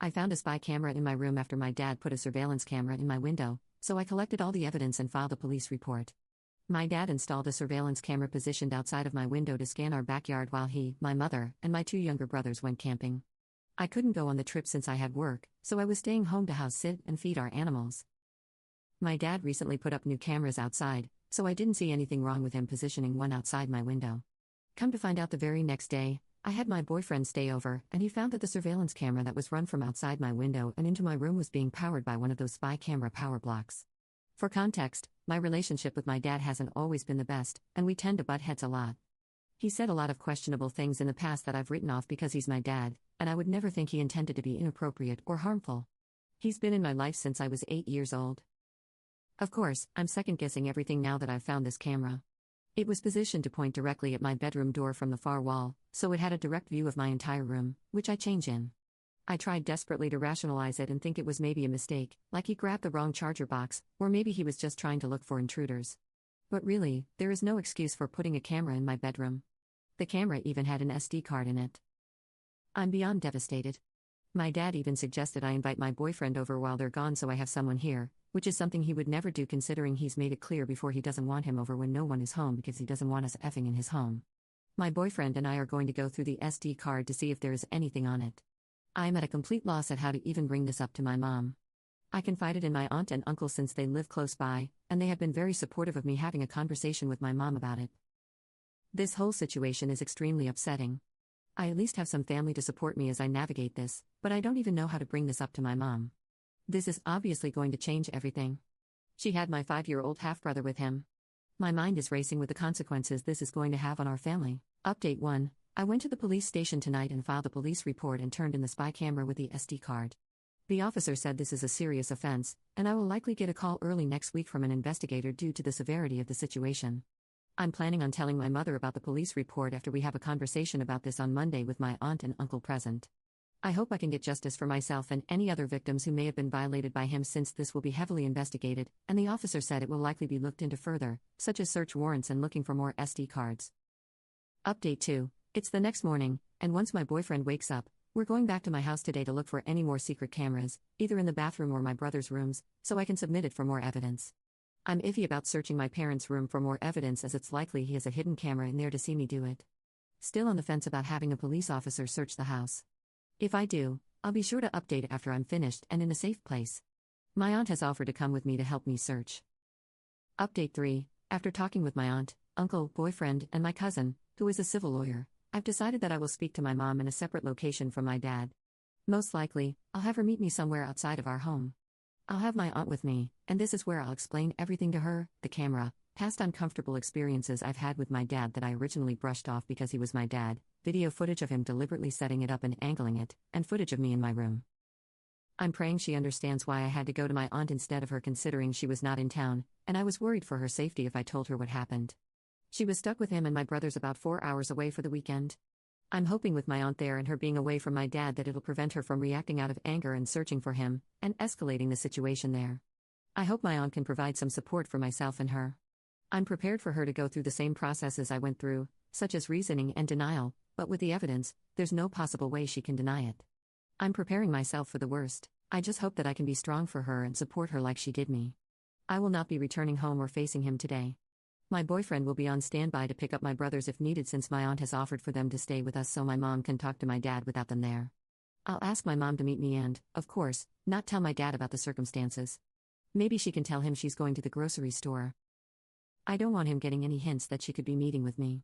I found a spy camera in my room after my dad put a surveillance camera in my window, so I collected all the evidence and filed a police report. My dad installed a surveillance camera positioned outside of my window to scan our backyard while he, my mother, and my two younger brothers went camping. I couldn't go on the trip since I had work, so I was staying home to house sit and feed our animals. My dad recently put up new cameras outside, so I didn't see anything wrong with him positioning one outside my window. Come to find out the very next day, I had my boyfriend stay over, and he found that the surveillance camera that was run from outside my window and into my room was being powered by one of those spy camera power blocks. For context, my relationship with my dad hasn't always been the best, and we tend to butt heads a lot. He said a lot of questionable things in the past that I've written off because he's my dad, and I would never think he intended to be inappropriate or harmful. He's been in my life since I was 8 years old. Of course, I'm second-guessing everything now that I've found this camera. It was positioned to point directly at my bedroom door from the far wall, so it had a direct view of my entire room, which I change in. I tried desperately to rationalize it and think it was maybe a mistake, like he grabbed the wrong charger box, or maybe he was just trying to look for intruders. But really, there is no excuse for putting a camera in my bedroom. The camera even had an SD card in it. I'm beyond devastated. My dad even suggested I invite my boyfriend over while they're gone so I have someone here, which is something he would never do considering he's made it clear before he doesn't want him over when no one is home because he doesn't want us effing in his home. My boyfriend and I are going to go through the SD card to see if there is anything on it. I am at a complete loss at how to even bring this up to my mom. I confided in my aunt and uncle since they live close by, and they have been very supportive of me having a conversation with my mom about it. This whole situation is extremely upsetting. I at least have some family to support me as I navigate this, but I don't even know how to bring this up to my mom. This is obviously going to change everything. She had my 5-year-old half-brother with him. My mind is racing with the consequences this is going to have on our family. Update 1. I went to the police station tonight and filed a police report and turned in the spy camera with the SD card. The officer said this is a serious offense, and I will likely get a call early next week from an investigator due to the severity of the situation. I'm planning on telling my mother about the police report after we have a conversation about this on Monday with my aunt and uncle present. I hope I can get justice for myself and any other victims who may have been violated by him since this will be heavily investigated, and the officer said it will likely be looked into further, such as search warrants and looking for more SD cards. Update 2. It's the next morning, and once my boyfriend wakes up, we're going back to my house today to look for any more secret cameras, either in the bathroom or my brother's rooms, so I can submit it for more evidence. I'm iffy about searching my parents' room for more evidence as it's likely he has a hidden camera in there to see me do it. Still on the fence about having a police officer search the house. If I do, I'll be sure to update after I'm finished and in a safe place. My aunt has offered to come with me to help me search. Update 3. After talking with my aunt, uncle, boyfriend, and my cousin, who is a civil lawyer, I've decided that I will speak to my mom in a separate location from my dad. Most likely, I'll have her meet me somewhere outside of our home. I'll have my aunt with me, and this is where I'll explain everything to her: the camera, past uncomfortable experiences I've had with my dad that I originally brushed off because he was my dad, video footage of him deliberately setting it up and angling it, and footage of me in my room. I'm praying she understands why I had to go to my aunt instead of her considering she was not in town, and I was worried for her safety if I told her what happened. She was stuck with him and my brothers about 4 hours away for the weekend. I'm hoping with my aunt there and her being away from my dad that it'll prevent her from reacting out of anger and searching for him, and escalating the situation there. I hope my aunt can provide some support for myself and her. I'm prepared for her to go through the same processes I went through, such as reasoning and denial, but with the evidence, there's no possible way she can deny it. I'm preparing myself for the worst. I just hope that I can be strong for her and support her like she did me. I will not be returning home or facing him today. My boyfriend will be on standby to pick up my brothers if needed since my aunt has offered for them to stay with us so my mom can talk to my dad without them there. I'll ask my mom to meet me and, of course, not tell my dad about the circumstances. Maybe she can tell him she's going to the grocery store. I don't want him getting any hints that she could be meeting with me.